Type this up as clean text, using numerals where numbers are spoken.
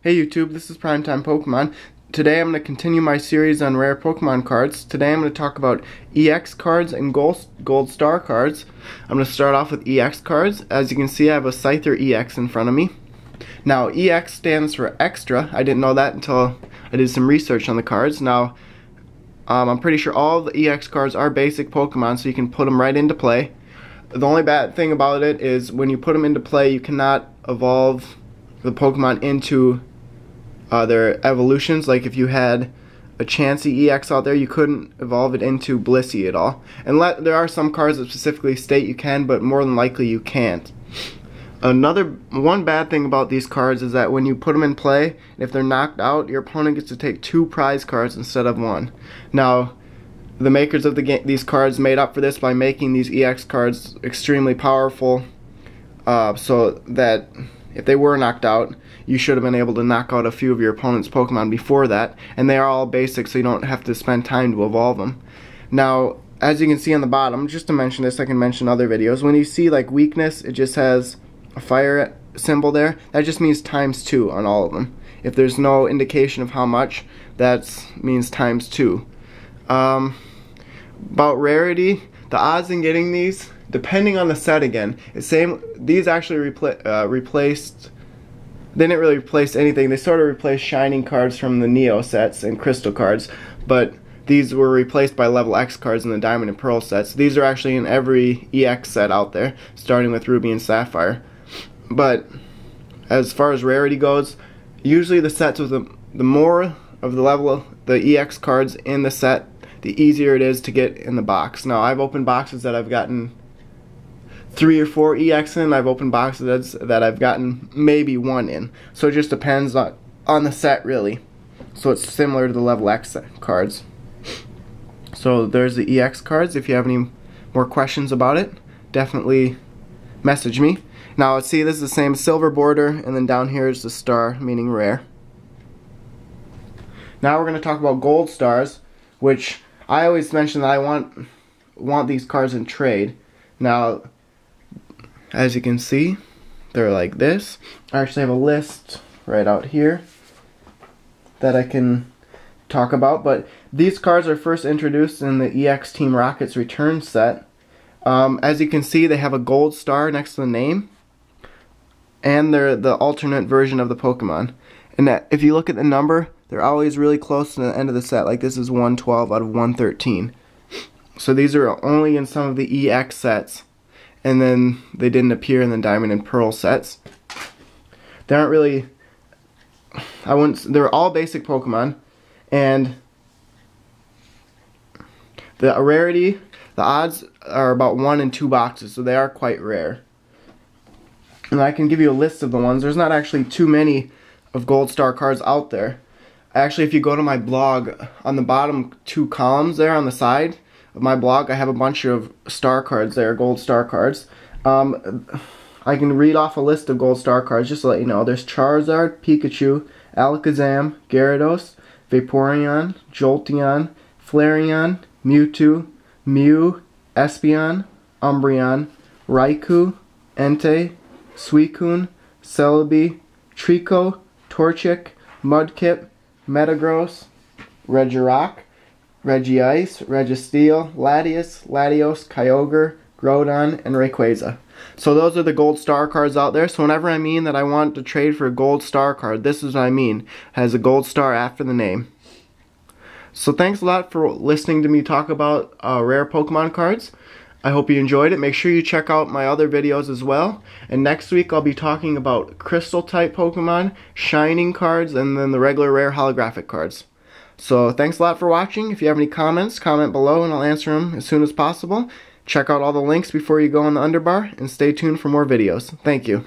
Hey YouTube, this is Primetime Pokemon. Today I'm going to continue my series on rare Pokemon cards. Today I'm going to talk about EX cards and Gold Star cards. I'm going to start off with EX cards. As you can see, I have a Scyther EX in front of me. Now, EX stands for extra. I didn't know that until I did some research on the cards. Now, I'm pretty sure all the EX cards are basic Pokemon, so you can put them right into play. The only bad thing about it is when you put them into play, you cannot evolve the Pokemon into their evolutions. Like if you had a Chansey EX out there, you couldn't evolve it into Blissey at all. And there are some cards that specifically state you can, but more than likely you can't. One bad thing about these cards is that when you put them in play, if they're knocked out, your opponent gets to take 2 prize cards instead of 1. Now, the makers of these cards made up for this by making these EX cards extremely powerful, so that if they were knocked out, you should have been able to knock out a few of your opponent's Pokemon before that. And they are all basic, so you don't have to spend time to evolve them. Now, as you can see on the bottom, just to mention this, I can mention other videos. When you see like weakness, it just has a fire symbol there. That just means ×2 on all of them. If there's no indication of how much, that means ×2. About rarity, the odds in getting these, depending on the set again, it's same. These actually replaced. They didn't really replace anything. They sort of replaced Shining cards from the Neo sets and Crystal cards, but these were replaced by Level X cards in the Diamond and Pearl sets. These are actually in every EX set out there, starting with Ruby and Sapphire. But as far as rarity goes, usually the sets with the more of the level of the EX cards in the set, the easier it is to get in the box. Now, I've opened boxes that I've gotten 3 or 4 EX in. I've opened boxes that I've gotten maybe 1 in. So it just depends on the set, really. So it's similar to the Level X cards. So there's the EX cards. If you have any more questions about it, definitely message me. Now, let's see, this is the same silver border, and then down here is the star, meaning rare. Now we're going to talk about Gold Stars, which I always mention that I want these cards in trade. Now, as you can see, they're like this. I actually have a list right out here that I can talk about, but these cards are first introduced in the EX Team Rocket's Return set. As you can see, they have a gold star next to the name, and they're the alternate version of the Pokemon. And if you look at the number, they're always really close to the end of the set. Like this is 112 out of 113. So these are only in some of the EX sets, and then they didn't appear in the Diamond and Pearl sets. They aren't really, they're all basic Pokemon, and the rarity, the odds are about 1 in 2 boxes, so they are quite rare. And I can give you a list of the ones. There's not actually too many of Gold Star cards out there. Actually, if you go to my blog, on the bottom 2 columns there on the side of my blog, I have a bunch of star cards there, Gold Star cards. I can read off a list of Gold Star cards just to let you know. There's Charizard, Pikachu, Alakazam, Gyarados, Vaporeon, Jolteon, Flareon, Mewtwo, Mew, Espeon, Umbreon, Raikou, Entei, Suicune, Celebi, Trico, Torchic, Mudkip, Metagross, Regirock, Regice, Registeel, Latias, Latios, Kyogre, Groudon, and Rayquaza. So those are the Gold Star cards out there. So whenever I mean that I want to trade for a Gold Star card, this is what I mean. It has a Gold Star after the name. So thanks a lot for listening to me talk about rare Pokemon cards. I hope you enjoyed it. Make sure you check out my other videos as well. And next week I'll be talking about Crystal type Pokemon, Shining cards, and then the regular rare holographic cards. So thanks a lot for watching. If you have any comments, comment below and I'll answer them as soon as possible. Check out all the links before you go on the underbar, and stay tuned for more videos. Thank you.